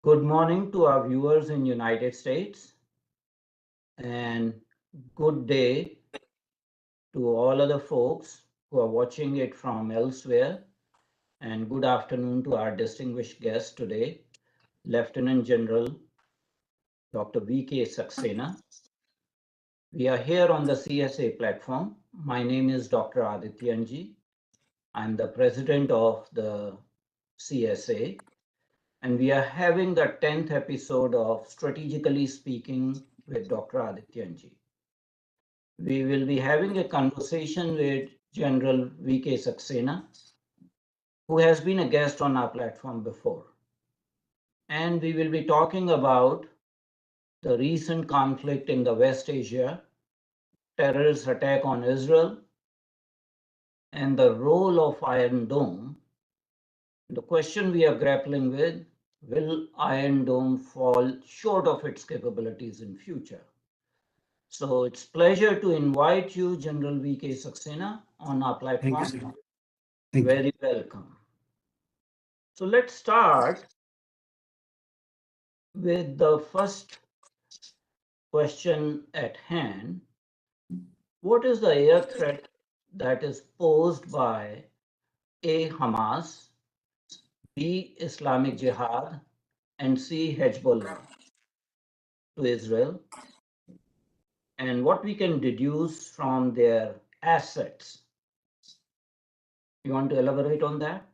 Good morning to our viewers in United States and good day to all other folks who are watching it from elsewhere, and good afternoon to our distinguished guest today, Lieutenant General Dr. V.K. Saxena. We are here on the CSA platform. My name is Dr. Adityanjee. I'm the president of the CSA, and we are having the 10th episode of Strategically Speaking with Dr. Adityanjee. We will be having a conversation with General V.K. Saxena, who has been a guest on our platform before. And we will be talking about the recent conflict in the West Asia, terrorist attack on Israel, and the role of Iron Dome. The question we are grappling with, will Iron Dome fall short of its capabilities in future? So it's pleasure to invite you, General V.K. Saxena, on our platform. Thank you, sir. Thank Very you. welcome. So let's start with the first question at hand. What is the air threat that is posed by A. Hamas, B. Islamic Jihad, and C. Hezbollah to Israel, and what we can deduce from their assets? You want to elaborate on that?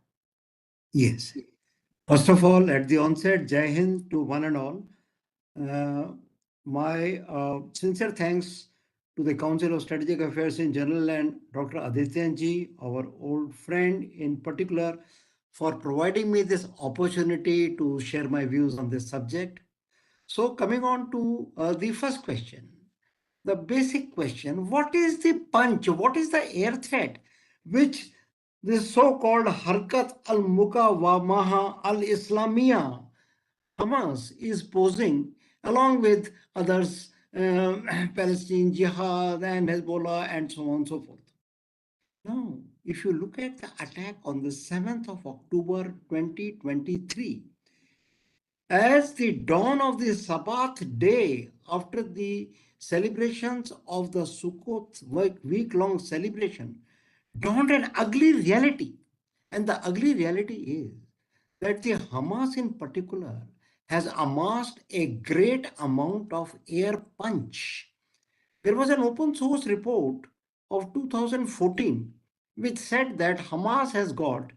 Yes. First of all, at the onset, Jai Hind to one and all. My sincere thanks to the Council of Strategic Affairs in General and Dr. Adityanjee, our old friend in particular, for providing me this opportunity to share my views on this subject. So coming on to the first question, the basic question, what is the punch? What is the air threat which this so-called Harkat al-Mukawamaha al-Islamiyya Hamas is posing along with others, Palestine Jihad and Hezbollah and so on and so forth. Now, if you look at the attack on the 7th of October 2023, as the dawn of the Sabbath day after the celebrations of the Sukkot week-long celebration, dawned an ugly reality. And the ugly reality is that the Hamas in particular has amassed a great amount of air punch. There was an open source report of 2014 which said that Hamas has got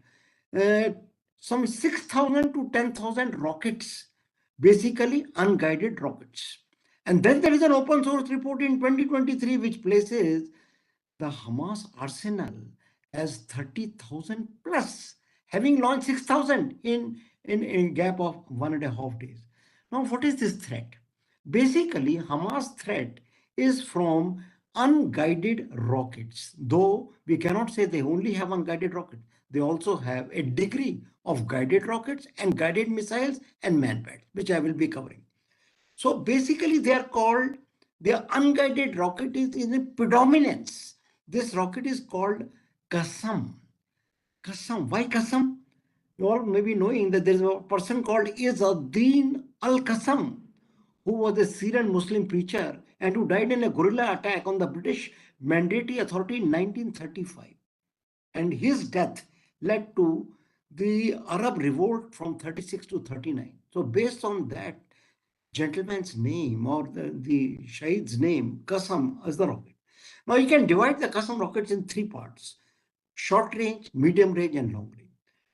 some 6,000 to 10,000 rockets, basically unguided rockets. And then there is an open source report in 2023 which places the Hamas arsenal as 30,000 plus, having launched 6,000 in a gap of 1.5 days. Now, what is this threat? Basically, Hamas threat is from unguided rockets, though we cannot say they only have unguided rockets. They also have a degree of guided rockets and guided missiles and manpads, which I will be covering. So basically, they are called, the unguided rocket is in a predominance. This rocket is called Qassam. Qassam. Why Qassam? You all may be knowing that there is a person called Izzuddin al-Qassam, who was a Syrian Muslim preacher and who died in a guerrilla attack on the British Mandatory Authority in 1935. And his death led to the Arab revolt from 36 to 39. So based on that gentleman's name or the Shahid's name, Qassam is the rocket. Now you can divide the Qassam rockets in three parts: short range, medium range, and long range.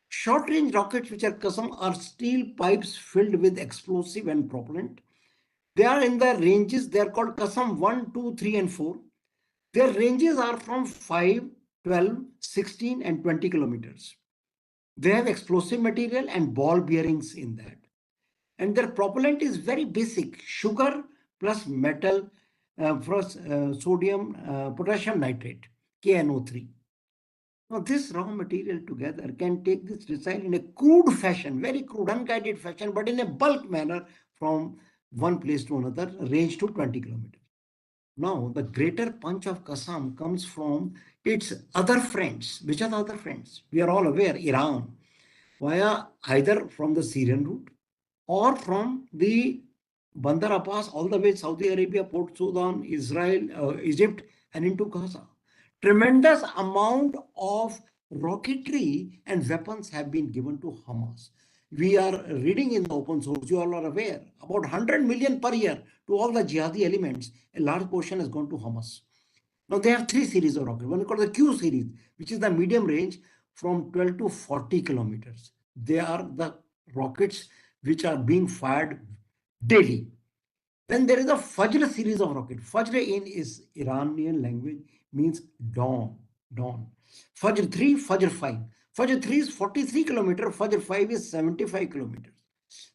Short range rockets, which are Qassam, are steel pipes filled with explosive and propellant. They are in the ranges, they are called Qassam 1, 2, 3, and 4. Their ranges are from 5, 12, 16, and 20 kilometers. They have explosive material and ball bearings in that. And their propellant is very basic: sugar plus metal, sodium, potassium nitrate, KNO3. Now, this raw material together can take this missile in a crude fashion, very crude, unguided fashion, but in a bulk manner from one place to another, range to 20 kilometers. Now, the greater punch of Qassam comes from its other friends. Which are the other friends? We are all aware: Iran, via either from the Syrian route, or from the Bandar Abbas all the way Saudi Arabia, Port Sudan, Israel, Egypt, and into Gaza. Tremendous amount of rocketry and weapons have been given to Hamas. We are reading in the open source, you all are aware, about 100 million per year to all the jihadi elements. A large portion has gone to Hamas. Now they have three series of rockets. One is called the Q series, which is the medium range from 12 to 40 kilometers. They are the rockets which are being fired daily. Then there is a Fajr series of rockets. Fajr in is Iranian language means dawn. Dawn. Fajr 3, Fajr 5. Fajr 3 is 43 kilometers. Fajr 5 is 75 kilometers.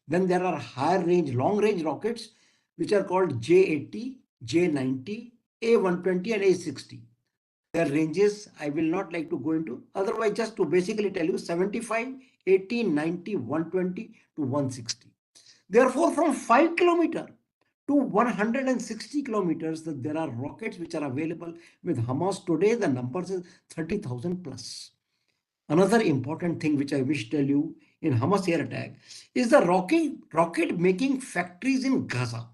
Then there are higher range, long range rockets which are called J80, J90, A120 and A60. Their ranges I will not like to go into. Otherwise, just to basically tell you 75, 80, 90, 120 to 160. Therefore, from 5 kilometer to 160 kilometers, there are rockets which are available with Hamas today. The numbers is 30,000 plus. Another important thing which I wish to tell you in Hamas air attack is the rocket making factories in Gaza.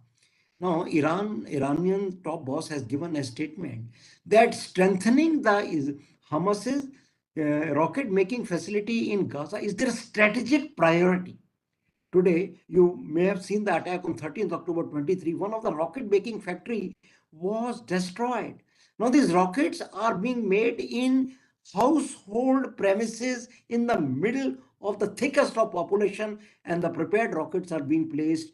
Now, Iranian top boss has given a statement that strengthening the Hamas's rocket making facility in Gaza is their strategic priority. Today, you may have seen the attack on 13th October 23. One of the rocket making factory was destroyed. Now, these rockets are being made in household premises in the middle of the thickest of population, and the prepared rockets are being placed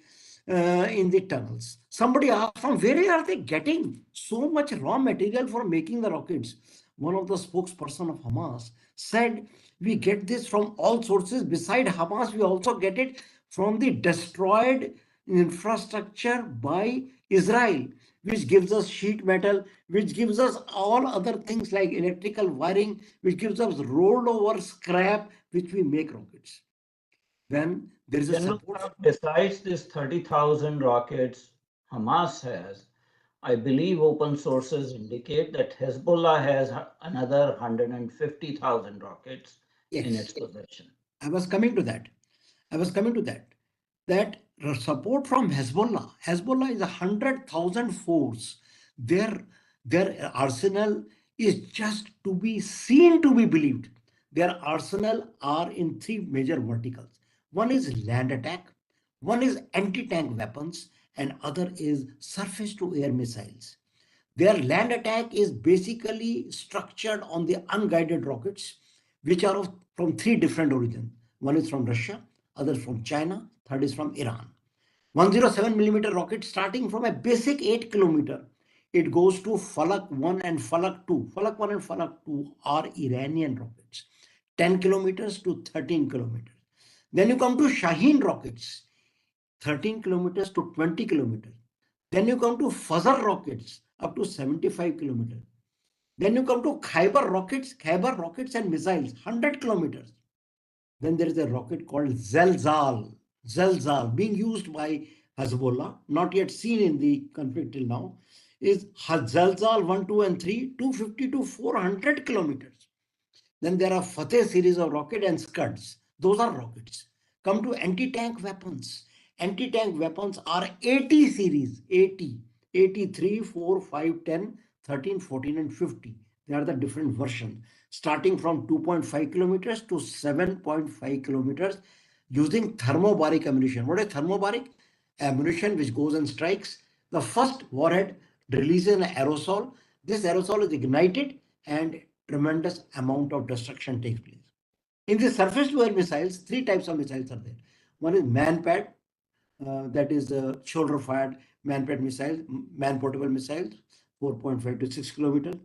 in the tunnels. Somebody asked, from where are they getting so much raw material for making the rockets? One of the spokesperson of Hamas said, we get this from all sources. Beside Hamas, we also get it from the destroyed infrastructure by Israel, which gives us sheet metal, which gives us all other things like electrical wiring, which gives us rolled over scrap, which we make rockets. Then there is a General, support. besides this 30,000 rockets Hamas has, I believe open sources indicate that Hezbollah has another 150,000 rockets in Yes, its possession. I was coming to that. I was coming to that. That support from Hezbollah. Hezbollah is 100,000 force. Their their arsenal is just to be seen to be believed. Their arsenal are in three major verticals. One is land attack, one is anti-tank weapons, and other is surface to air missiles. Their land attack is basically structured on the unguided rockets, which are from three different origins. One is from Russia, other from China, third is from Iran. 107 millimeter rocket starting from a basic 8 kilometer. It goes to Falak 1 and Falak 2. Falak 1 and Falak 2 are Iranian rockets, 10 kilometers to 13 kilometers. Then you come to Shaheen rockets, 13 kilometers to 20 kilometers. Then you come to Fazar rockets up to 75 kilometers. Then you come to Khyber rockets and missiles, 100 kilometers. Then there is a rocket called Zelzal, being used by Hezbollah, not yet seen in the conflict till now, is Zelzal 1, 2, and 3, 250 to 400 kilometers. Then there are Fateh series of rocket and Scuds. Those are rockets. Come to anti-tank weapons. Anti-tank weapons are 80 series, 80, 83, 4, 5, 10, 13, 14, and 50. They are the different versions, starting from 2.5 kilometers to 7.5 kilometers using thermobaric ammunition. What is thermobaric? Ammunition which goes and strikes. The first warhead releases an aerosol. This aerosol is ignited and tremendous amount of destruction takes place. In the surface to air missiles, three types of missiles are there. One is man-pad, that is shoulder-fired man-pad missiles, man-portable missiles, 4.5 to 6 kilometers.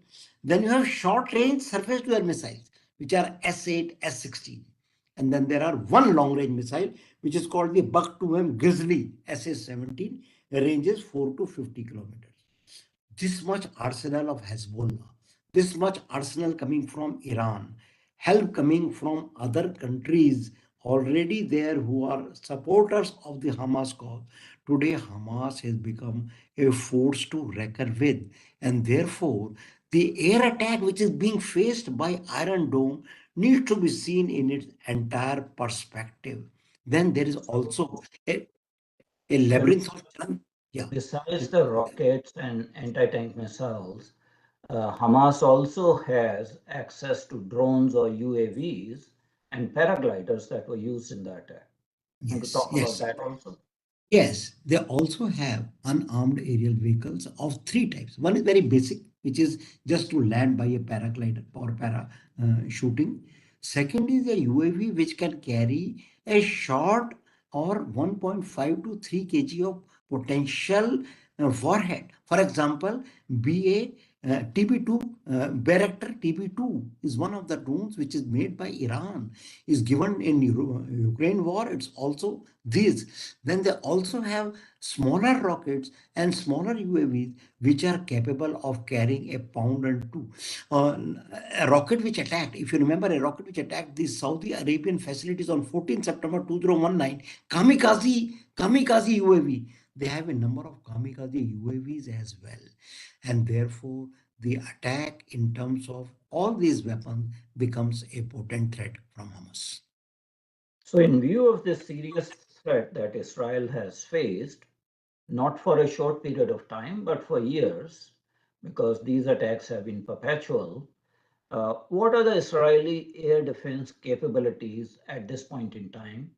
Then you have short-range surface to air missiles, which are S8, S16. And then there are one long-range missile, which is called the Buck 2M Grizzly SA-17, ranges 4 to 50 kilometers. This much arsenal of Hezbollah, this much arsenal coming from Iran, help coming from other countries already there who are supporters of the Hamas cause. Today, Hamas has become a force to reckon with, and therefore, the air attack which is being faced by Iron Dome needs to be seen in its entire perspective. Then there is So, also a then labyrinth of yeah. besides the rockets and anti-tank missiles, Hamas also has access to drones or UAVs and paragliders that were used in the attack. Want to Yes, talk about yes. that also? Yes, they also have unarmed aerial vehicles of three types. One is very basic, which is just to land by a paraglider or para shooting. Second is a UAV, which can carry a short or 1.5 to 3 kg of potential warhead. For example, BA TB2, Bayraktar TB2 is one of the drones which is made by Iran, is given in Ukraine war. It's also these. Then they also have smaller rockets and smaller UAVs which are capable of carrying a pound and two. Uh, a rocket which attacked, if you remember, a rocket which attacked the Saudi Arabian facilities on 14 September 2019, kamikaze UAV. They have a number of kamikaze UAVs as well. And therefore, the attack in terms of all these weapons becomes a potent threat from Hamas. So, in view of this serious threat that Israel has faced, not for a short period of time, but for years, because these attacks have been perpetual, what are the Israeli air defense capabilities at this point in time?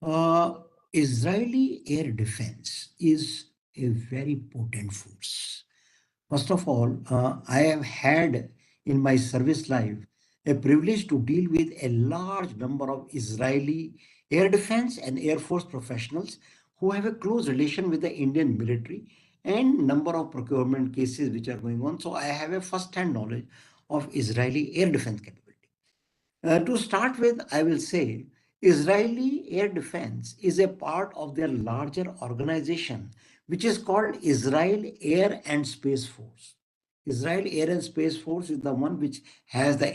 Uh, Israeli air defense is a very potent force. First of all, I have had in my service life a privilege to deal with a large number of Israeli air defense and air force professionals who have a close relation with the Indian military and number of procurement cases which are going on. So I have a first-hand knowledge of Israeli air defense capability. To start with, I will say Israeli air defense is a part of their larger organization, which is called Israel Air and Space Force. Israel Air and Space Force is the one which has the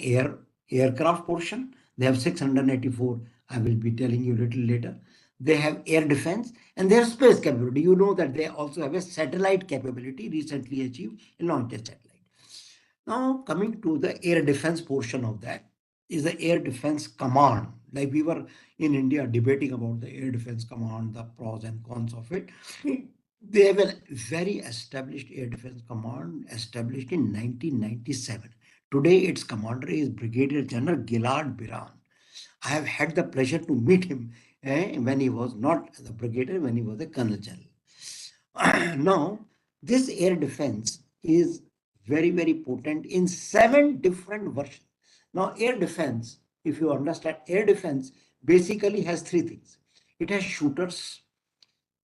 aircraft portion. They have 684. I will be telling you a little later. They have air defense and their space capability. You know that they also have a satellite capability recently achieved, a launched satellite. Now, coming to the air defense portion of that is the air defense command. Like we were in India debating about the air defense command, the pros and cons of it. They have a very established air defense command established in 1997. Today, its commander is Brigadier General Gilad Biran. I have had the pleasure to meet him when he was not the brigadier, when he was a colonel general. Now, this air defense is very, very potent in seven different versions. Now, air defense, if you understand, air defense basically has three things. It has shooters,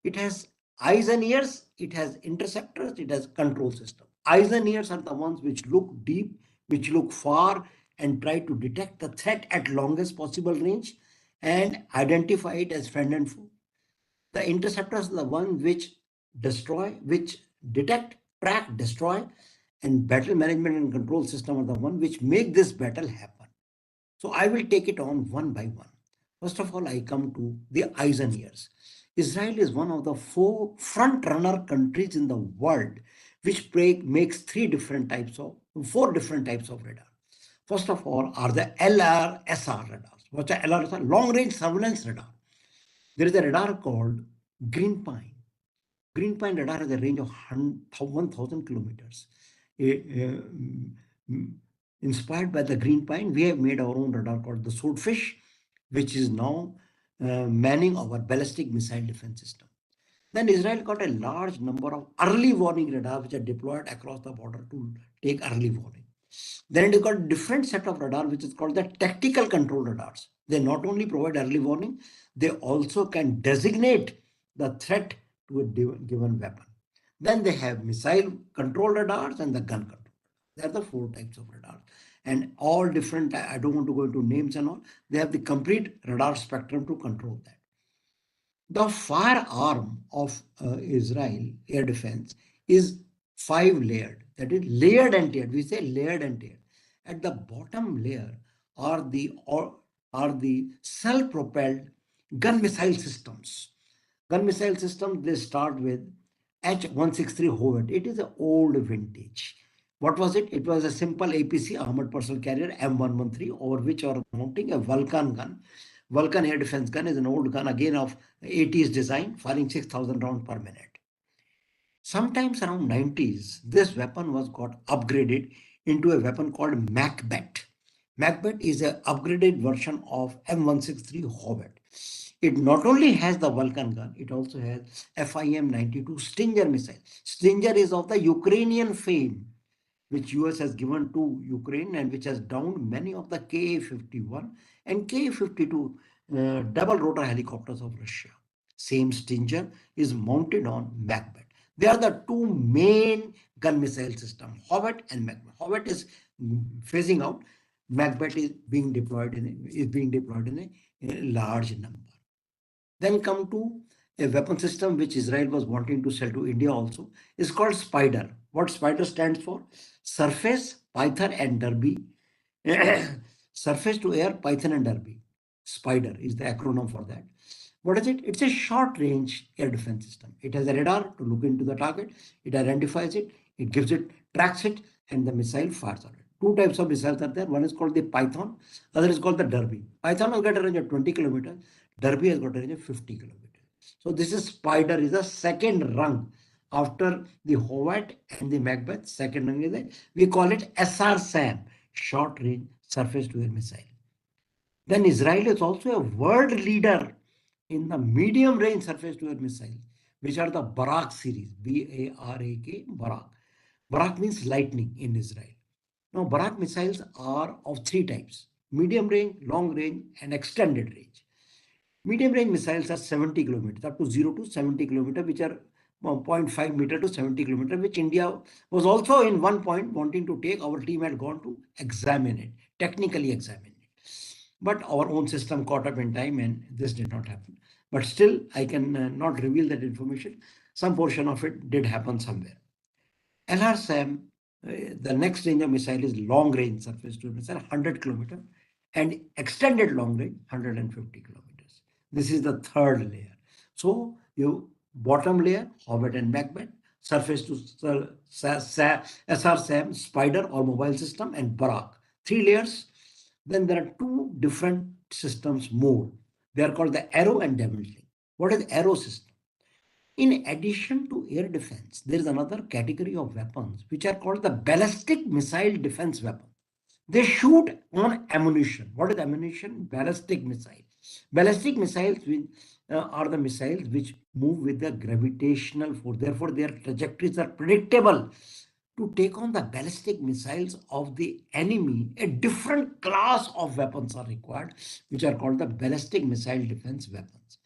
it has eyes and ears, it has interceptors, it has control system. Eyes and ears are the ones which look deep, which look far, and try to detect the threat at longest possible range and identify it as friend and foe. The interceptors are the ones which destroy, which detect, track, destroy, and battle management and control system are the one which make this battle happen. So I will take it on one by one. First of all, I come to the eyes and ears. Israel is one of the four front runner countries in the world which makes four different types of radar. First of all are the LRSR radars. What's the LRSR? Long range surveillance radar. There is a radar called Green Pine. Green Pine radar has a range of 1,000 kilometers. Mm, Inspired by the Green Pine, we have made our own radar called the Swordfish, which is now manning our ballistic missile defense system. Then Israel got a large number of early warning radar which are deployed across the border to take early warning. Then it got a different set of radar which is called the tactical control radars. They not only provide early warning, they also can designate the threat to a given weapon. Then they have missile control radars and the gun control. They are the four types of radars. And all different, I don't want to go into names and all, they have the complete radar spectrum to control that. The firearm of Israel air defense is five layered. That is layered and tiered. We say layered and tiered. At the bottom layer are the self-propelled gun missile systems. Gun missile systems, they start with H-163 Hovet. It is an old vintage. What was it? It was a simple APC armored personnel carrier M113 over which are mounting a Vulcan gun Vulcan air defense gun is an old gun, again of 80s design, firing 6,000 rounds per minute. Sometimes around 90s, this weapon was got upgraded into a weapon called Macbeth. Macbeth is an upgraded version of M163 Hobbit. It not only has the Vulcan gun, it also has FIM-92 Stinger missile. Stinger is of the Ukrainian fame, which US has given to Ukraine and which has downed many of the Ka-51 and Ka-52 double rotor helicopters of Russia. Same Stinger is mounted on Macbeth. They are the two main gun missile system, Hobbit and Macbeth. Hobbit is phasing out. Macbeth is being deployed in a large number. Then come to a weapon system which Israel was wanting to sell to India also. It's called Spider. What Spider stands for? Surface, Python and Derby. Surface to air, Python and Derby. Spider is the acronym for that. What is it? It's a short range air defense system. It has a radar to look into the target. It identifies it. It gives it, tracks it, and the missile fires on it. Two types of missiles are there. One is called the Python. Other is called the Derby. Python has got a range of 20 kilometers. Derby has got a range of 50 kilometers. So this is Spider is the second rung after the Howat and the Macbeth. Second rung is we call it SR-SAM, short range surface to air missile. Then Israel is also a world leader in the medium range surface to air missile, which are the Barak series, Barak, Barak. Barak means lightning in Israel. Now, Barak missiles are of three types: medium range, long range, and extended range. Medium range missiles are 70 kilometers, up to 0 to 70 kilometers, which are 0.5 meter to 70 kilometers, which India was also in one point wanting to take. Our team had gone to examine it, technically examine it. But our own system caught up in time and this did not happen. But still, I can not reveal that information. Some portion of it did happen somewhere. LRSAM, the next range of missile is long range surface to missile, 100 kilometers, and extended long range, 150 kilometers. This is the third layer. So you bottom layer, Hobbit and Macbeth, surface to SR-SAM, Spider or mobile system, and Barak. Three layers. Then there are two different systems more. They are called the Arrow and Devil Link. What is Arrow system? In addition to air defense, there is another category of weapons which are called the ballistic missile defense weapon. They shoot on ammunition. What is ammunition? Ballistic missile. Ballistic missiles are the missiles which move with the gravitational force. Therefore, their trajectories are predictable. To take on the ballistic missiles of the enemy, a different class of weapons are required, which are called the ballistic missile defense weapons.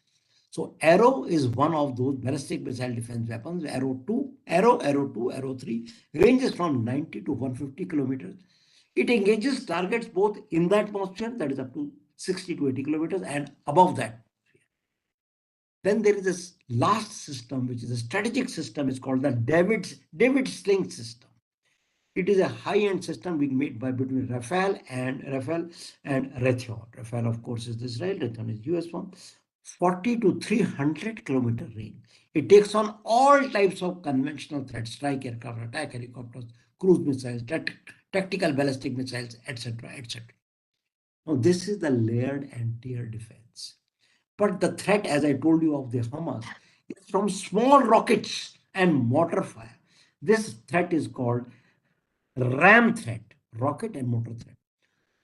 So Arrow is one of those ballistic missile defense weapons. Arrow 2, Arrow 2, Arrow 3 ranges from 90 to 150 kilometers. It engages targets both in the atmosphere, that is up to 60 to 80 kilometers, and above that. Then there is this last system, which is a strategic system. It's called the David Sling system. It is a high-end system being made by between Rafale and Raytheon. Rafale, of course, is Israel. Raytheon is US one. 40 to 300 kilometer range. It takes on all types of conventional threats: strike aircraft, attack helicopters, cruise missiles, tactical ballistic missiles, etc., etc. Now, this is the layered and tier defense. But the threat, as I told you, of the Hamas is from small rockets and mortar fire. This threat is called RAM threat, rocket and mortar threat.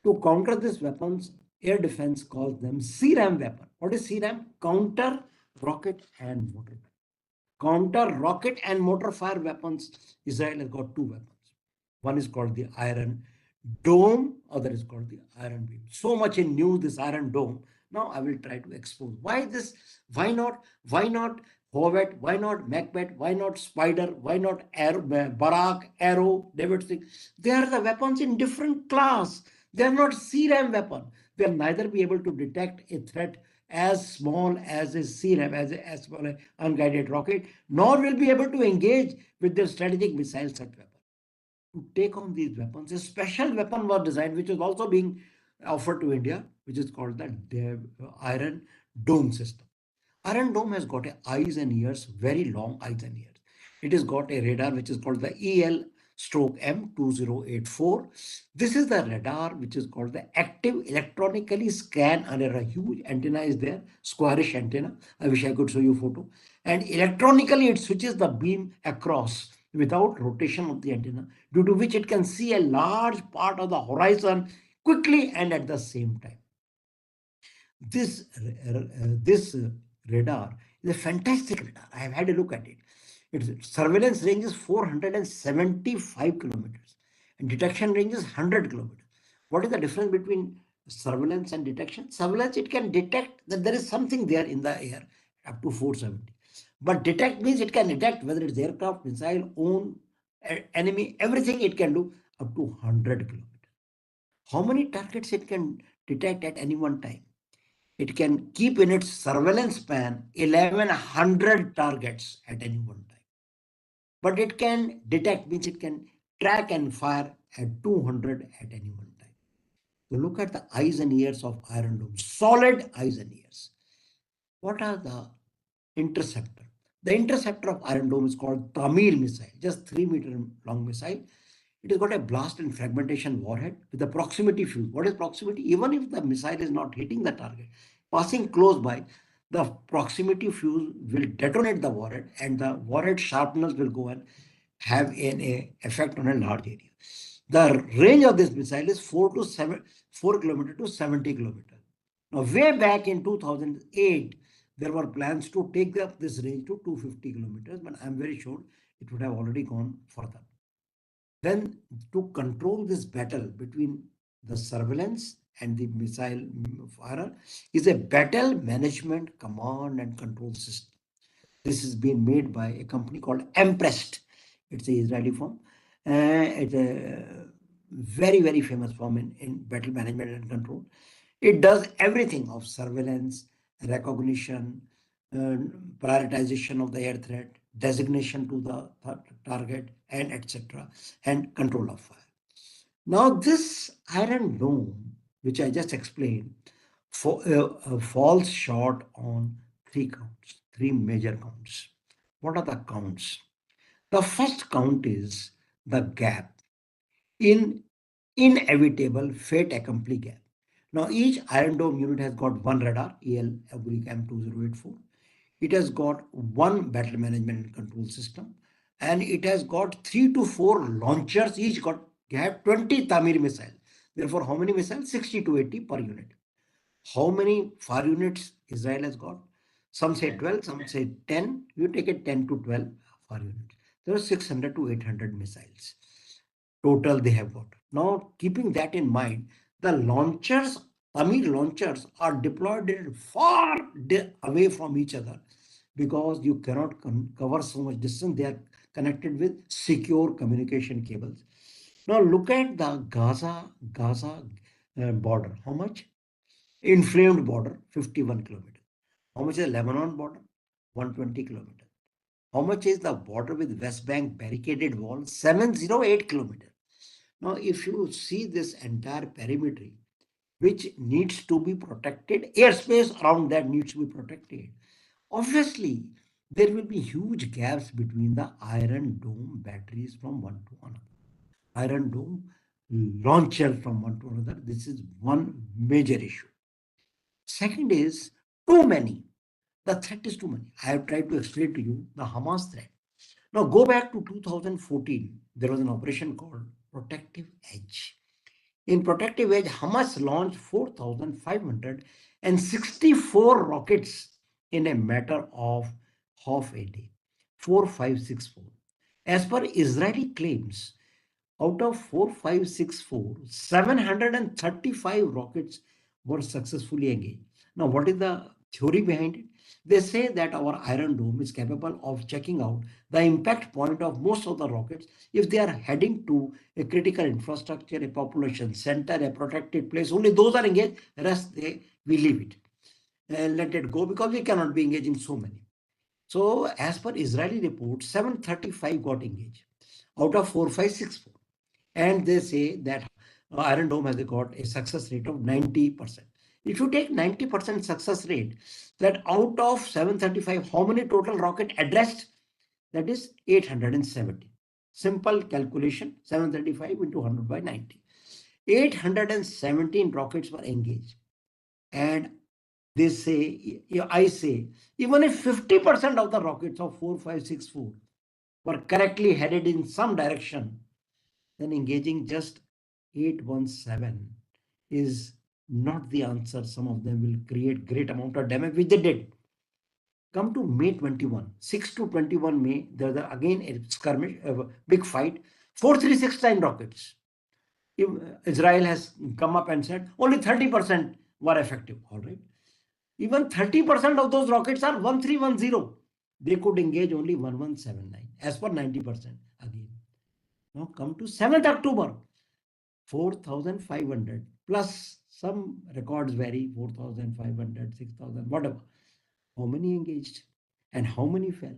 To counter these weapons, air defense calls them CRAM weapon. What is CRAM? Counter rocket and mortar. Counter rocket and mortar fire weapons. Israel has got two weapons. One is called the Iron Dome, other is called the Iron Beam. So much in news, this Iron Dome. Now I will try to expose why this, why not, Hovet, why not Macbeth, why not Spider, why not Barak, Arrow, David Singh. They are the weapons in different class. They are not CRAM weapon. They will neither be able to detect a threat as small as a CRAM, as small as unguided rocket, nor will be able to engage with their strategic missile set weapon. To take on these weapons, a special weapon was designed, which is also being offered to India, which is called the Iron Dome system. Iron Dome has got eyes and ears, very long eyes and ears. It has got a radar which is called the EL stroke M2084. This is the radar which is called the active electronically scan array. A huge antenna is there, squarish antenna. I wish I could show you photo. And electronically it switches the beam across without rotation of the antenna, due to which it can see a large part of the horizon quickly and at the same time. This radar is a fantastic radar. I have had a look at it. Its surveillance range is 475 kilometers and detection range is 100 kilometers. What is the difference between surveillance and detection? Surveillance, it can detect that there is something there in the air up to 470. But detect means it can detect whether it's aircraft, missile, own, enemy, everything it can do up to 100 kilometers. How many targets it can detect at any one time? It can keep in its surveillance span 1100 targets at any one time. But it can detect, means it can track and fire at 200 at any one time. So look at the eyes and ears of Iron Dome, solid eyes and ears. What are the interceptor? The interceptor of Iron Dome is called Tamir missile, just 3-meter long missile. It has got a blast and fragmentation warhead with a proximity fuse. What is proximity? Even if the missile is not hitting the target, passing close by, the proximity fuse will detonate the warhead and the warhead sharpness will go and have an effect on a large area. The range of this missile is 4 kilometer to 70 kilometer. Now, way back in 2008, there were plans to take up this range to 250 kilometers, but I'm very sure it would have already gone further. Then, to control this battle between the surveillance and the missile firer is a battle management command and control system. This is being made by a company called Emprest. It's an Israeli firm. It's a very famous firm in battle management and control. It does everything of surveillance, recognition, prioritization of the air threat, designation to the target, and etc., and control of fire. Now, this Iron Dome, which I just explained, falls short on three counts, three major counts. What are the counts? The first count is the gap in inevitable fait accompli gap. Now, each Iron Dome unit has got one radar, EL/M2084. It has got one battle management and control system, and it has got 3 to 4 launchers. Each got have 20 Tamir missiles. Therefore, how many missiles? 60 to 80 per unit. How many fire units Israel has got? Some say 12, some say 10. You take it 10 to 12 fire units. There are 600 to 800 missiles total they have got. Now, keeping that in mind, the launchers, Tamir launchers, are deployed far away from each other because you cannot cover so much distance. They are connected with secure communication cables. Now, look at the Gaza border. How much? Inflamed border, 51 kilometers. How much is the Lebanon border? 120 kilometers. How much is the border with West Bank barricaded wall? 708 kilometers. Now, if you see this entire perimeter, which needs to be protected, airspace around that needs to be protected. Obviously, there will be huge gaps between the Iron Dome batteries from one to another. Iron Dome launcher from one to another. This is one major issue. Second is too many. The threat is too many. I have tried to explain to you the Hamas threat. Now go back to 2014. There was an operation called Protective Edge. In Protective Edge, Hamas launched 4,564 rockets in a matter of half a day. 4564. As per Israeli claims, out of 4564, 735 rockets were successfully engaged. Now, what is the theory behind it? They say that our Iron Dome is capable of checking out the impact point of most of the rockets if they are heading to a critical infrastructure, a population center, a protected place. Only those are engaged, the rest we leave it and let it go because we cannot be engaging so many. So, as per Israeli report, 735 got engaged out of 4564. And they say that Iron Dome has got a success rate of 90%. If you take 90% success rate, that out of 735, how many total rocket addressed? That is 870. Simple calculation, 735 into 100 by 90. 817 rockets were engaged. And they say, I say, even if 50% of the rockets of 4564 were correctly headed in some direction, then engaging just 817 is not the answer. Some of them will create great amount of damage, which they did. Come to May 21, 6 to 21 May, there's again a skirmish, a big fight, 4369 rockets. Israel has come up and said only 30% were effective. All right. Even 30% of those rockets are 1310. They could engage only 1179 as per 90% again. Now come to 7th October, 4500 plus some records vary 4500, 6000, whatever. How many engaged and how many fell?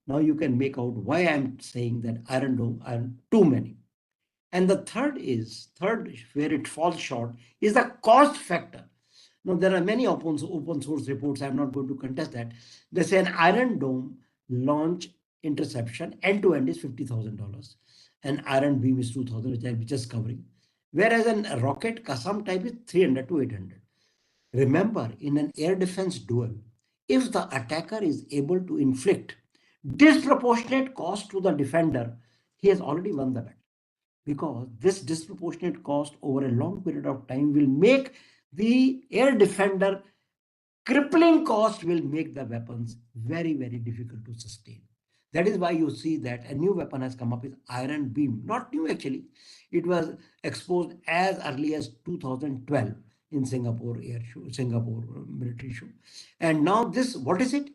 Now you can make out why I'm saying that Iron Dome are too many. And the third where it falls short is the cost factor. Now there are many open source reports. I'm not going to contest that. They say an Iron Dome launch interception end to end is $50,000. An Iron Beam is 2,000, which I'm just covering. Whereas a rocket Kasam type is 300 to 800. Remember, in an air defense duel, if the attacker is able to inflict disproportionate cost to the defender, he has already won the battle, because this disproportionate cost over a long period of time will make the air defender crippling cost, will make the weapons very, very difficult to sustain. That is why you see that a new weapon has come up is Iron Beam. Not new actually. It was exposed as early as 2012 in Singapore air show, Singapore military show. And now this, what is it?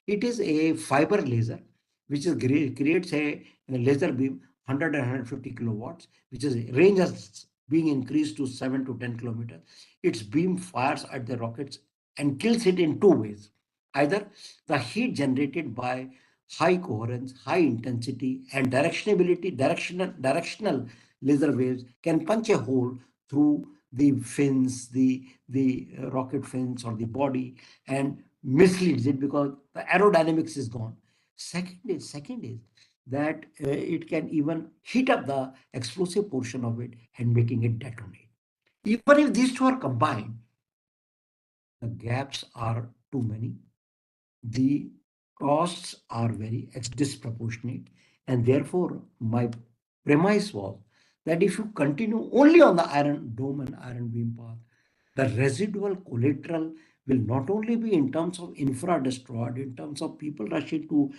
It is a fiber laser, which is creates a laser beam 100 and 150 kilowatts, which is range is being increased to 7 to 10 kilometers. Its beam fires at the rockets and kills it in two ways. Either the heat generated by high coherence, high intensity, and directional laser waves can punch a hole through the fins, the rocket fins or the body, and misleads it because the aerodynamics is gone. Second is that it can even heat up the explosive portion of it and making it detonate. Even if these two are combined, the gaps are too many, the costs are very disproportionate, and therefore my premise was that if you continue only on the Iron Dome and Iron Beam path, the residual collateral will not only be in terms of infra destroyed, in terms of people rushing to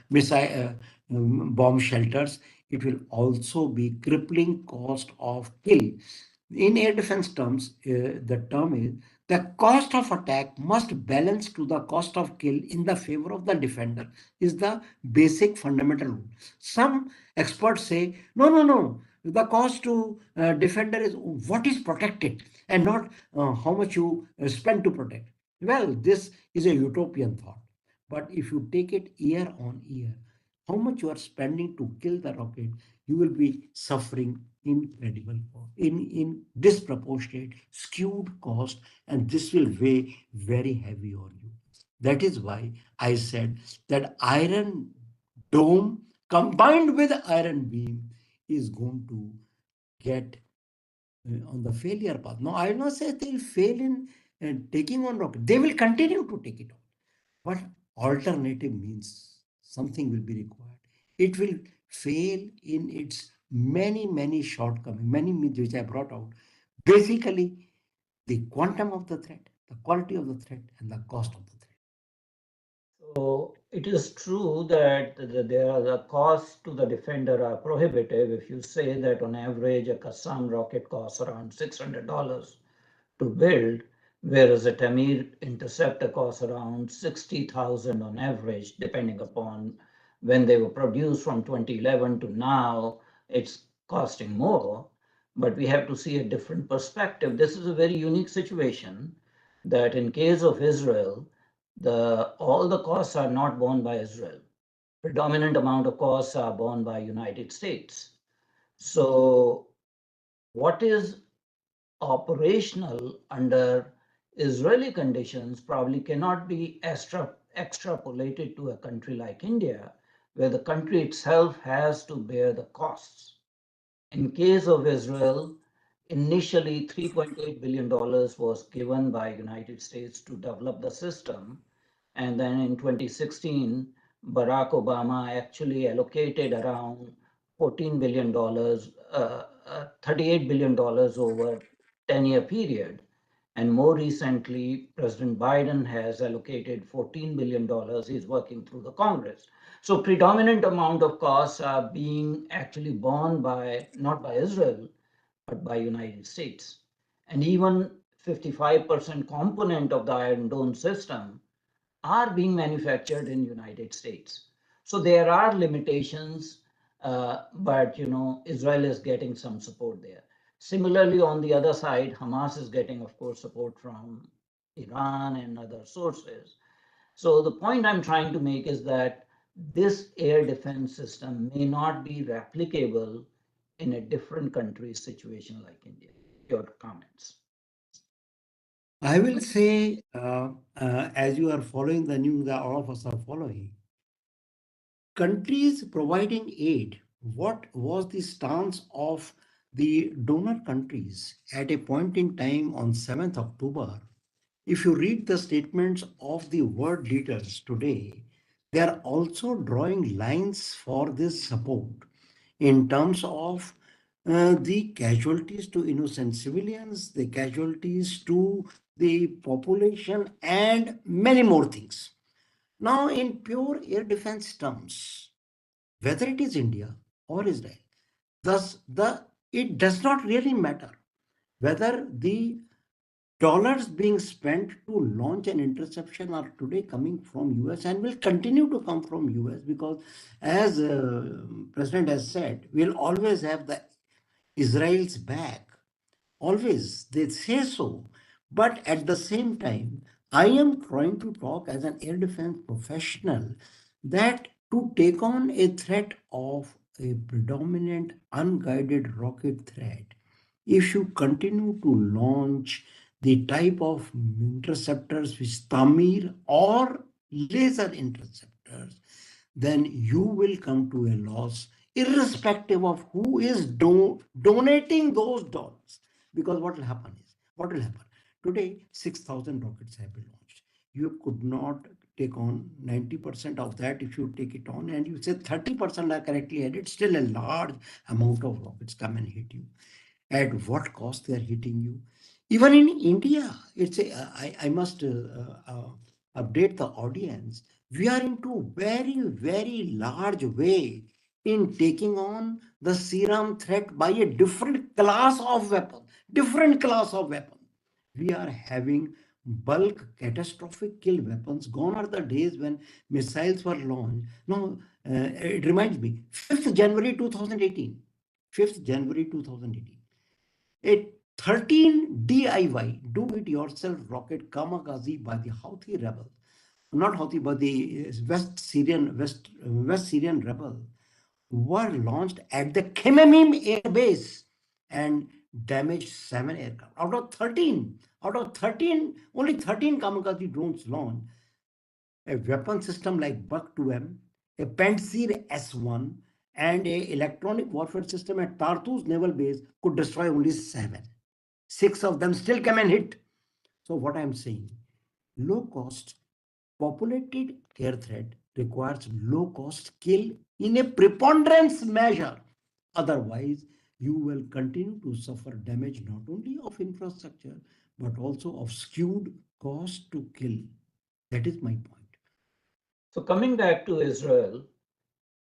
missile bomb shelters, it will also be crippling cost of kill. In air defense terms, the term is the cost of attack must balance to the cost of kill in the favor of the defender, is the basic fundamental rule. Some experts say, no, no, no. The cost to defender is what is protected and not how much you spend to protect. Well, this is a utopian thought. But if you take it year on year, how much you are spending to kill the rocket, you will be suffering incredible cost, in disproportionate, skewed cost, and this will weigh very heavy on you. That is why I said that Iron Dome combined with Iron Beam is going to get on the failure path. No, I will not say they'll fail in taking on rocket. They will continue to take it on. But alternative means something will be required. It will fail in its many shortcomings, many myths which I brought out. Basically, the quantum of the threat, the quality of the threat, and the cost of the threat. So it is true that the costs to the defender are prohibitive. If you say that on average a Qassam rocket costs around $600 to build, whereas a Tamir interceptor costs around 60,000 on average, depending upon when they were produced from 2011 to now, it's costing more. But we have to see a different perspective. This is a very unique situation that in case of Israel, all the costs are not borne by Israel. Predominant amount of costs are borne by United States. So what is operational under Israeli conditions probably cannot be extrapolated to a country like India, where the country itself has to bear the costs. In case of Israel, initially $3.8 billion was given by United States to develop the system. And then in 2016, Barack Obama actually allocated around $14 billion, $38 billion over 10-year period. And more recently, President Biden has allocated $14 billion. He's working through the Congress. So predominant amount of costs are being actually borne by not by Israel, but by United States. And even 55% component of the Iron Dome system are being manufactured in United States. So there are limitations, but Israel is getting some support there. Similarly, on the other side, Hamas is getting, of course, support from Iran and other sources. So the point I'm trying to make is that this air defense system may not be replicable in a different country's situation like India. Your comments. I will say, as you are following the news, that all of us are following, countries providing aid, what was the stance of the donor countries at a point in time on 7th October? If you read the statements of the world leaders today, they are also drawing lines for this support in terms of the casualties to innocent civilians, the casualties to the population, and many more things. Now, in pure air defense terms, whether it is India or Israel, thus it does not really matter whether the dollars being spent to launch an interception are today coming from US and will continue to come from US, because as President has said, we'll always have the Israel's back. Always, they say so. But at the same time, I am trying to talk as an air defense professional that to take on a threat of a predominant unguided rocket threat, if you continue to launch the type of interceptors which Tamir or laser interceptors, then you will come to a loss irrespective of who is donating those dollars. Because what will happen? Today, 6,000 rockets have been launched. You could not take on 90% of that. If you take it on and you say 30% are correctly headed, still a large amount of rockets come and hit you. At what cost they are hitting you? Even in India, I must update the audience. We are into very, very large way in taking on the serum threat by a different class of weapon. Different class of weapon. We are having bulk catastrophic kill weapons. Gone are the days when missiles were launched. Now, it reminds me, 5th January 2018. 5th January 2018. A 13 DIY, do it yourself rocket kamikaze by the Houthi rebel, not Houthi, but the West Syrian rebel, were launched at the Khememim air base and damaged 7 aircraft. Out of 13, only 13 kamikaze drones launched. A weapon system like Buck 2M, a Pantsir S1, and a electronic warfare system at Tartus naval base could destroy only 7. 6 of them still come and hit. So what I'm saying, low cost populated air threat requires low cost kill in a preponderance measure. Otherwise, you will continue to suffer damage not only of infrastructure but also of skewed cost to kill. That is my point. So coming back to Israel,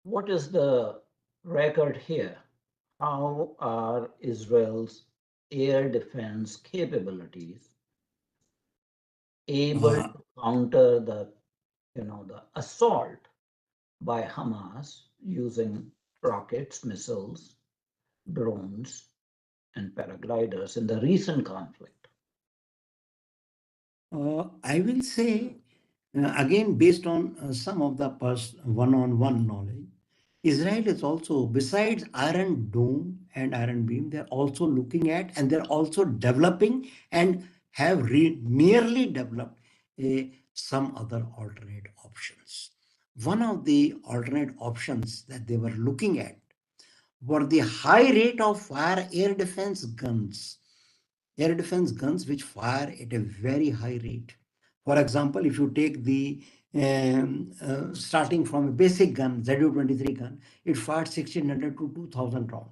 what is the record here? How are Israel's air defense capabilities able Uh, to counter the assault by Hamas using rockets, missiles, drones, and paragliders in the recent conflict? I will say, again, based on some of the one-on-one knowledge, Israel is also, besides Iron Dome and Iron Beam, they're also looking at and they're also developing and have nearly developed some other alternate options. One of the alternate options that they were looking at were the high rate of fire air defense guns which fire at a very high rate. For example, if you take the starting from a basic gun, ZU-23 gun, it fires 1600 to 2000 rounds.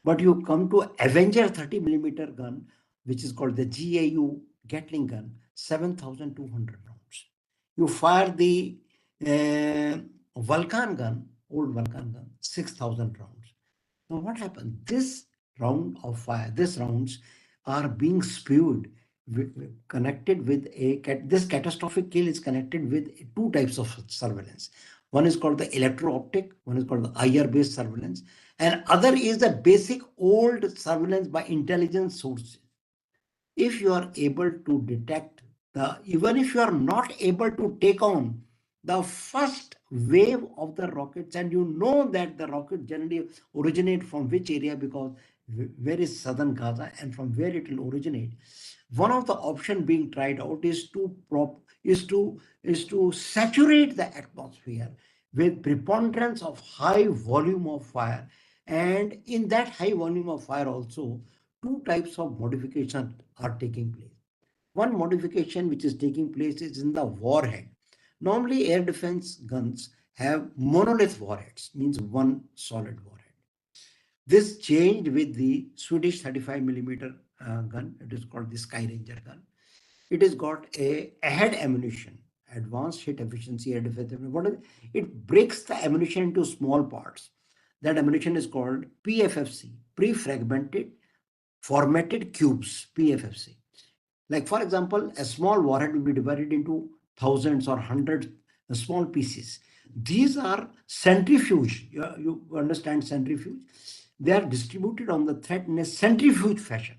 But you come to Avenger 30 millimeter gun, which is called the GAU Gatling gun, 7200 rounds. You fire the uh, Vulcan gun, old Vulcan gun, 6000 rounds. Now, what happened? These rounds are being spewed, connected with this catastrophic kill is connected with two types of surveillance. One is called the electro-optic, one is called the IR-based surveillance, and other is the basic old surveillance by intelligence sources. If you are able to detect even if you are not able to take on the first wave of the rockets, and you know that the rocket generally originate from which area, because where is southern Gaza and from where it will originate. One of the option being tried out is to saturate the atmosphere with preponderance of high volume of fire, and in that high volume of fire also two types of modification are taking place. One modification which is taking place is in the warhead. Normally, air defense guns have monolith warheads, means one solid warhead. This changed with the Swedish 35 millimeter gun. It is called the Sky Ranger gun. It has got a ahead ammunition, advanced hit efficiency air defense. What is it? It breaks the ammunition into small parts. That ammunition is called PFFC, pre-fragmented formatted cubes, PFFC. Like, for example, a small warhead will be divided into thousands or hundreds of small pieces. These are centrifuge. You understand centrifuge? They are distributed on the thread in a centrifuge fashion.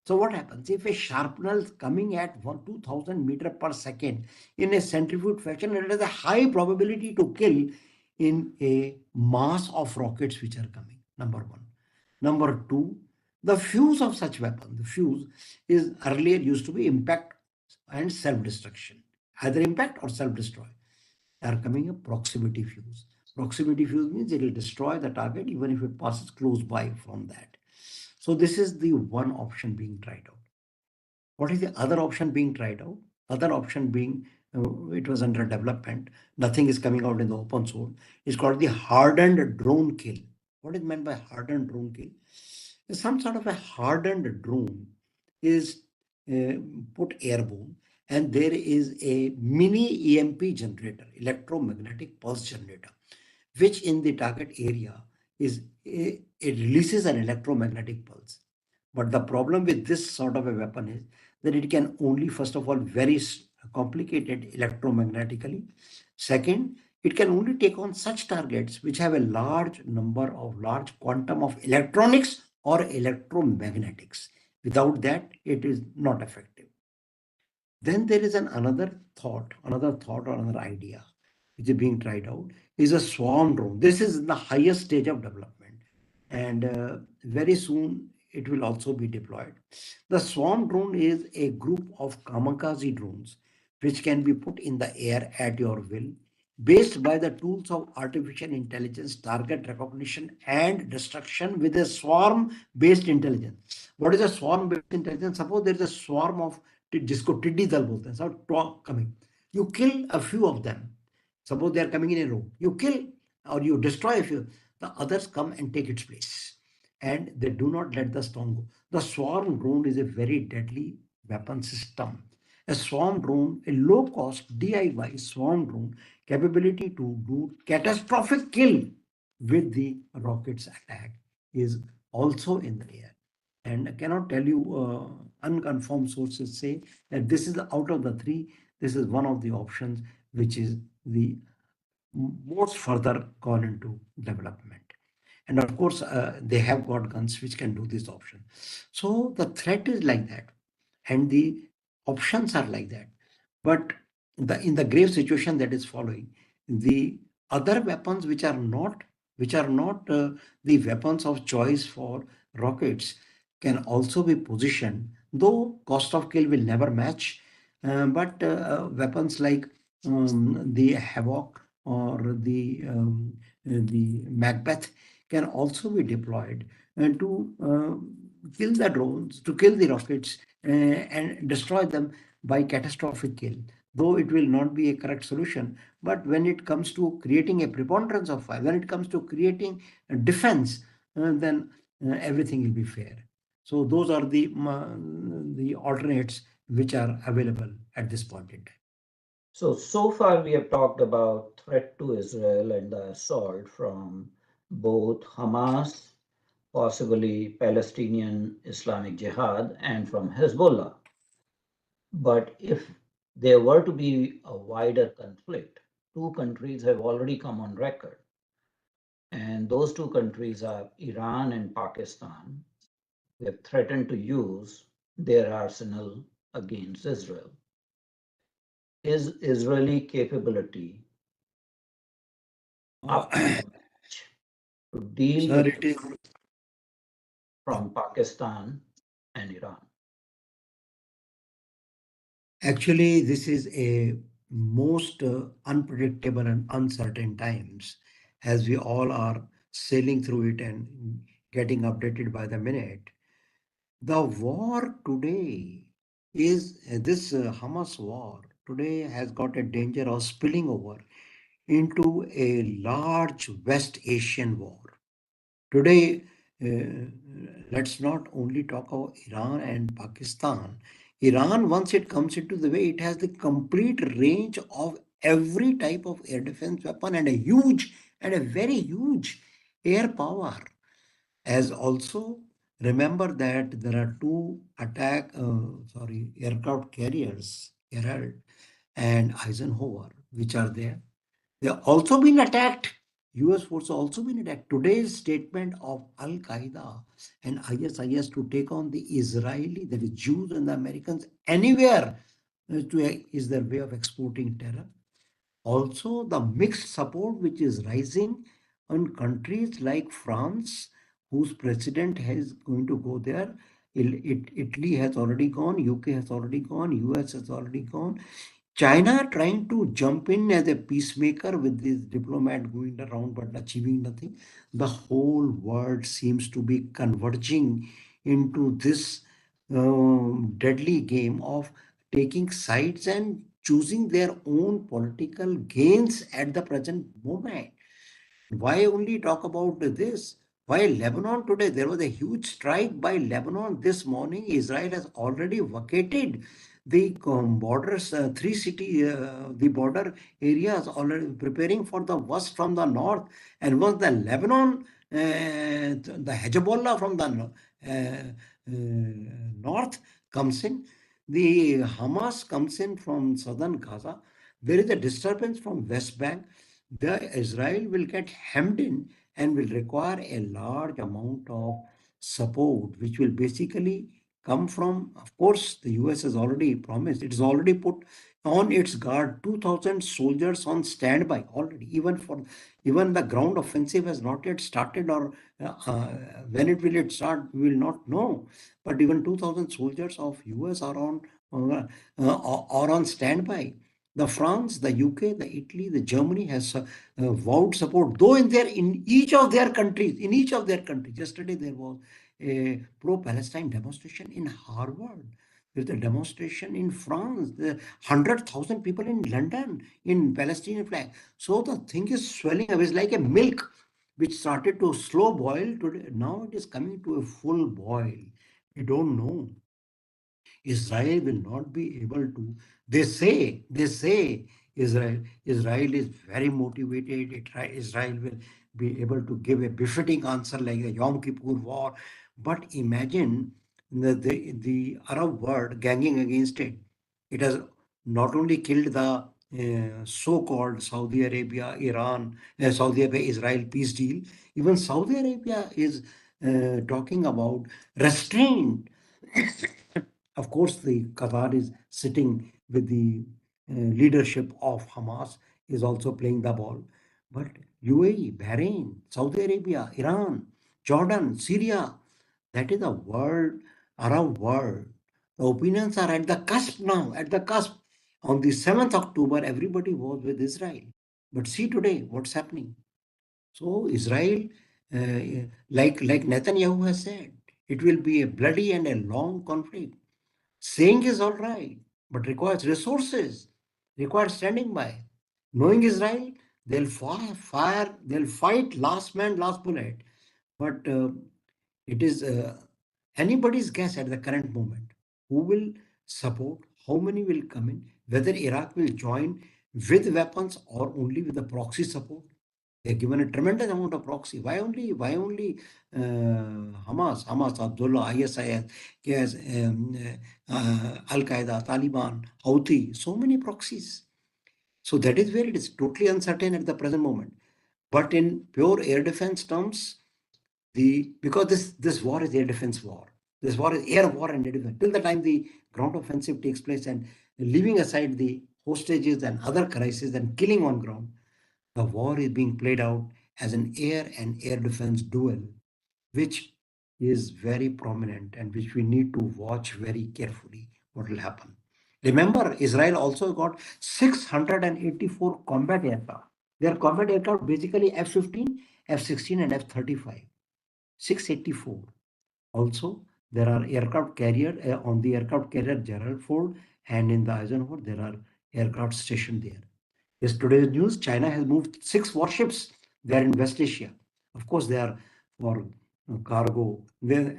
So what happens if a sharpener is coming at 2000 meter per second in a centrifuge fashion? It has a high probability to kill in a mass of rockets which are coming. Number one. Number two, the fuse of such weapon. The fuse is earlier used to be impact and self-destruction, either impact or self-destroy. They are coming a proximity fuse. Proximity fuse means it will destroy the target even if it passes close by from that. So this is the one option being tried out. What is the other option being tried out? Other option being it was under development. Nothing is coming out in the open source. It's called the hardened drone kill. What is meant by hardened drone kill? Some sort of a hardened drone is uh, put airborne, and there is a mini EMP generator, electromagnetic pulse generator, which in the target area is it releases an electromagnetic pulse. But the problem with this sort of a weapon is that it can only, first of all, very complicated electromagnetically. Second, it can only take on such targets which have a large number of large quantum of electronics or electromagnetics. Without that, it is not effective. Then there is another thought or another idea which is being tried out is a swarm drone. This is in the highest stage of development, and very soon it will also be deployed. The swarm drone is a group of kamikaze drones which can be put in the air at your will, based by the tools of artificial intelligence, target recognition, and destruction with a swarm based intelligence. What is a swarm based intelligence? Suppose there is a swarm of जिसको टिड्डी दल बोलते हैं, सब coming, you kill a few of them. Suppose they are coming in a row, you kill or you destroy a few, the others come and take its place, and they do not let the storm go. The swarm drone is a very deadly weapon system. A swarm drone, a low cost DIY swarm drone, capability to do catastrophic kill with the rockets attack, is also in the air. And I cannot tell you, unconfirmed sources say that this is out of the three, this is one of the options which is the most further gone into development. And of course, they have got guns which can do this option. So the threat is like that, and the options are like that. But in the grave situation that is following, the other weapons which are not the weapons of choice for rockets can also be positioned, though cost of kill will never match. But weapons like the Havoc or the Macbeth can also be deployed to kill the drones, to kill the rockets, and destroy them by catastrophic kill. Though it will not be a correct solution, but when it comes to creating a preponderance of fire, when it comes to creating a defense, then everything will be fair. So those are the alternates which are available at this point in time. So far we have talked about threat to Israel and the assault from both Hamas, possibly Palestinian Islamic Jihad, and from Hezbollah. But if there were to be a wider conflict, two countries have already come on record, and those two countries are Iran and Pakistan. They have threatened to use their arsenal against Israel. Is Israeli capability Uh, up to the match to deal Sir, with it is from Pakistan and Iran? actually this is a most unpredictable and uncertain times as we all are sailing through it and getting updated by the minute. The war today is this Hamas war today has got a danger of spilling over into a large West Asian war. Today, let's not only talk about Iran and Pakistan. Iran, once it comes into the way, it has the complete range of every type of air defense weapon and a huge and a very huge air power. As also remember that there are two aircraft carriers, Herald and Eisenhower, which are there. They have also been attacked. US forces also been attacked. Today's statement of Al Qaeda and ISIS to take on the Israeli, that is Jews and the Americans anywhere, is their way of exporting terror. Also, the mixed support which is rising on countries like France, whose president is going to go there. Italy has already gone, UK has already gone, US has already gone. China trying to jump in as a peacemaker with this diplomat going around but achieving nothing. The whole world seems to be converging into this deadly game of taking sides and choosing their own political gains at the present moment. Why only talk about this? Why Lebanon today? There was a huge strike by Lebanon this morning. Israel has already vacated the borders, the border areas, already preparing for the worst from the north. And once the Lebanon, the Hezbollah from the north comes in, the Hamas comes in from southern Gaza. There is a disturbance from West Bank. The Israel will get hemmed in and will require a large amount of support, which will basically come from, of course, the US has already promised, it has already put on its guard 2,000 soldiers on standby already, even the ground offensive has not yet started, or when it start, we will not know. But even 2,000 soldiers of US are on standby. The France, the UK, the Italy, the Germany has vowed support, though in each of their countries, yesterday there was a pro-Palestine demonstration in Harvard. There's a demonstration in France. There 100,000 people in London in Palestinian flag. So the thing is swelling up. It's like a milk which started to slow boil today. Now it is coming to a full boil. We don't know. Israel will not be able to. They say Israel is very motivated. Israel will be able to give a befitting answer like the Yom Kippur War. But imagine the Arab world ganging against it. It has not only killed the so-called Saudi Arabia, Iran, Saudi Arabia, Israel peace deal. Even Saudi Arabia is talking about restraint. Of course, the Qatar is sitting with the leadership of Hamas, is also playing the ball. But UAE, Bahrain, Saudi Arabia, Iran, Jordan, Syria, that is a world, Arab world. The opinions are at the cusp now, at the cusp. On the 7th October, everybody was with Israel. But see today what's happening. So Israel, like Netanyahu has said, it will be a bloody and a long conflict. Saying is all right, but requires resources, requires standing by. Knowing Israel, they'll fire, they'll fight last man, last bullet. But it is anybody's guess at the current moment. Who will support? How many will come in? Whether Iraq will join with weapons or only with the proxy support. They're given a tremendous amount of proxy. Why only Hamas, Abdullah, ISIS, yes, Al Qaeda, Taliban, Houthi, so many proxies. So that is where it is totally uncertain at the present moment. But in pure air defense terms, because this war is air defense war. This war is air war and air defense. Till the time the ground offensive takes place and leaving aside the hostages and other crises and killing on ground, the war is being played out as an air and air defense duel, which is very prominent and which we need to watch very carefully what will happen. Remember, Israel also got 684 combat aircraft. Their combat aircraft basically F-15, F-16, and F-35. 684. Also, there are aircraft carrier on the aircraft carrier Gerald Ford, and in the Eisenhower there are aircraft stationed there. Yesterday's news, China has moved 6 warships there in West Asia. Of course, they are for cargo,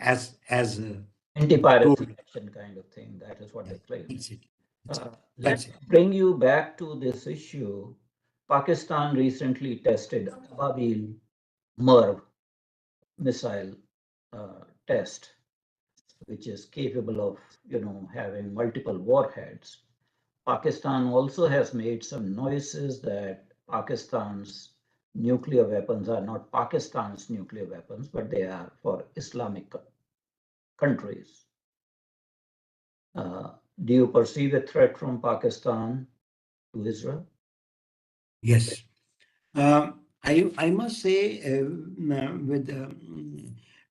as Anti-piracy told. action kind of thing. That is what Yeah, they claim. that's it. That's it. Let That's me it. bring you back to this issue. Pakistan recently tested Ababil MERV missile test, which is capable of, having multiple warheads. Pakistan also has made some noises that Pakistan's nuclear weapons are not Pakistan's nuclear weapons, but they are for Islamic countries. Uh, do you perceive a threat from Pakistan to Israel? Yes. I must say, with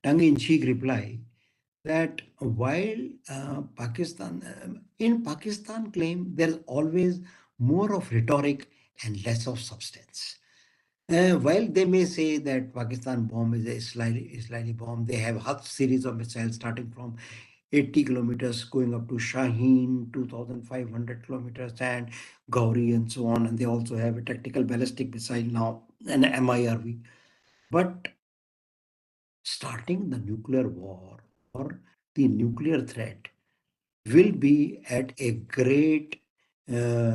tongue-in-cheek reply, that while in Pakistan claim there's always more of rhetoric and less of substance. While they may say that Pakistan bomb is a Israeli bomb, they have half series of missiles starting from 80 kilometers going up to Shaheen, 2,500 kilometers, and Gauri, and so on. And they also have a tactical ballistic missile now, an MIRV. But starting the nuclear war or the nuclear threat will be at a great peril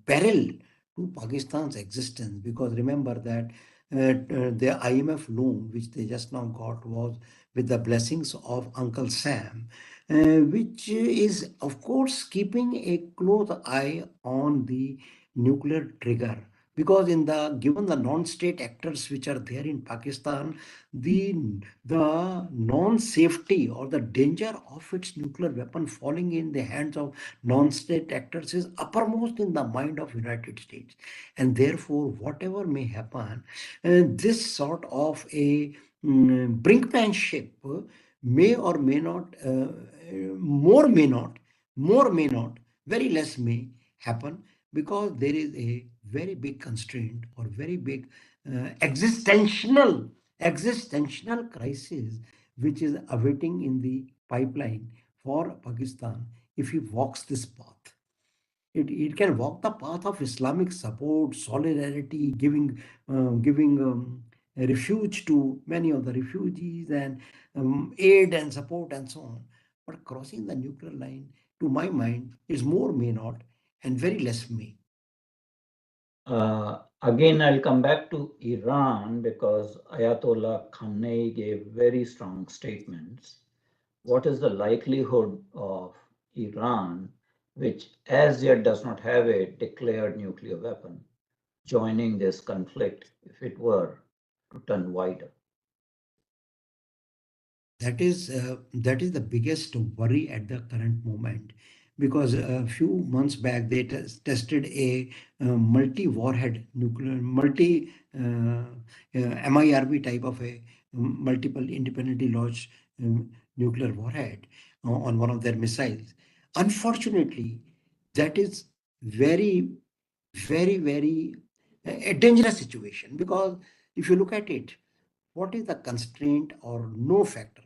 to Pakistan's existence, because remember that the IMF loan which they just now got was with the blessings of Uncle Sam, which is of course keeping a close eye on the nuclear trigger. Because in the given the non-state actors which are there in Pakistan, the the non-safety or the danger of its nuclear weapon falling in the hands of non-state actors is uppermost in the mind of United States, and therefore whatever may happen, this sort of a brinkmanship may or may not, more may not, more may not, very less may happen, because there is a very big constraint or very big existential crisis which is awaiting in the pipeline for Pakistan if he walks this path. It can walk the path of Islamic support, solidarity, giving a refuge to many of the refugees, and aid and support and so on. But crossing the nuclear line, to my mind, is more may not and very less may. Again, I'll come back to Iran because Ayatollah Khamenei gave very strong statements. What is the likelihood of Iran, which as yet does not have a declared nuclear weapon, joining this conflict if it were to turn wider? That is the biggest worry at the current moment, because a few months back they tested a multi-warhead nuclear multi MIRV type of a multiple independently launched nuclear warhead on one of their missiles. Unfortunately, that is very very a dangerous situation, because if you look at it, what is the constraint or no factor?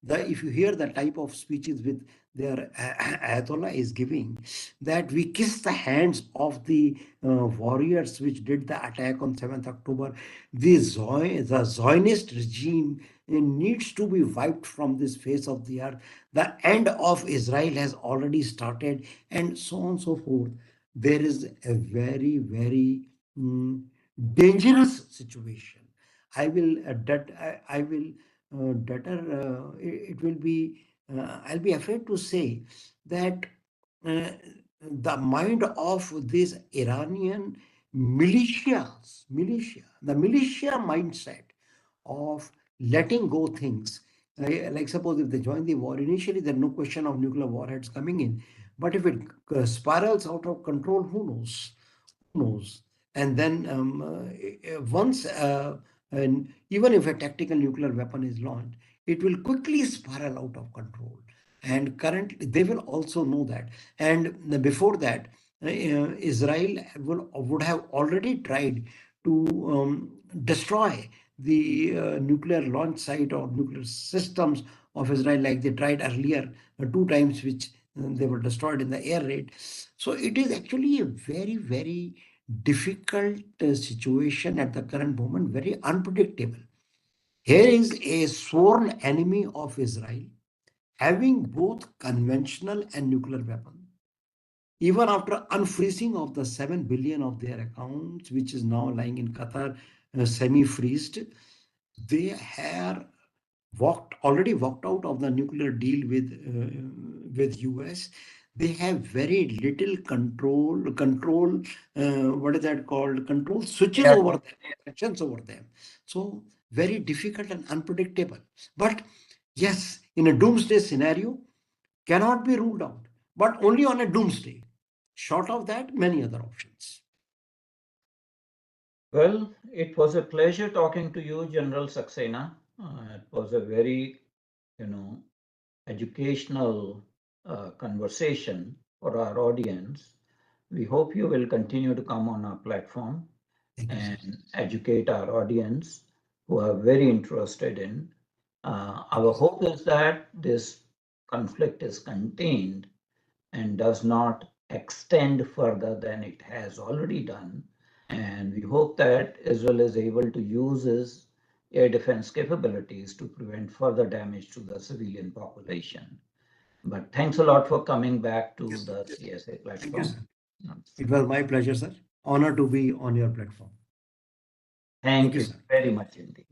If you hear the type of speeches with their Ayatollah is giving, that we kiss the hands of the warriors which did the attack on 7th October. The Zionist regime needs to be wiped from this face of the earth. The end of Israel has already started, and so on and so forth. There is a very, very mm, dangerous situation. I will that I will better it will be I'll be afraid to say that uh, the mind of this Iranian the militia mindset of letting go things. Like suppose if they join the war, initially there's no question of nuclear warheads coming in, but if it spirals out of control, who knows? Who knows? And then once, and even if a tactical nuclear weapon is launched, it will quickly spiral out of control. And currently, they will also know that. And before that, Israel would have already tried to destroy the nuclear launch site or nuclear systems of Israel, like they tried earlier two times, which they were destroyed in the air raid. So it is actually a very, very difficult situation at the current moment, very unpredictable. Here is a sworn enemy of Israel having both conventional and nuclear weapons. Even after unfreezing of the 7 billion of their accounts, which is now lying in Qatar, semi-freezed, they have already walked out of the nuclear deal with US. They have very little what is that called, control switches Yeah, over them, actions over them. So very difficult and unpredictable. But yes, in a doomsday scenario, cannot be ruled out, but only on a doomsday. Short of that, many other options. well, it was a pleasure talking to you, General Saxena. It was a very, you know, educational conversation for our audience. We hope you will continue to come on our platform Thank you, sir. and educate our audience who are very interested in. Thank Our you, sir. hope is that this conflict is contained and does not extend further than it has already done. And we hope that Israel is able to use its air defense capabilities to prevent further damage to the civilian population. But thanks a lot for coming back to Yes, the CSA thank you, platform. sir. It was my pleasure, sir. Honor to be on your platform. Thank Thank you, you sir. very much indeed.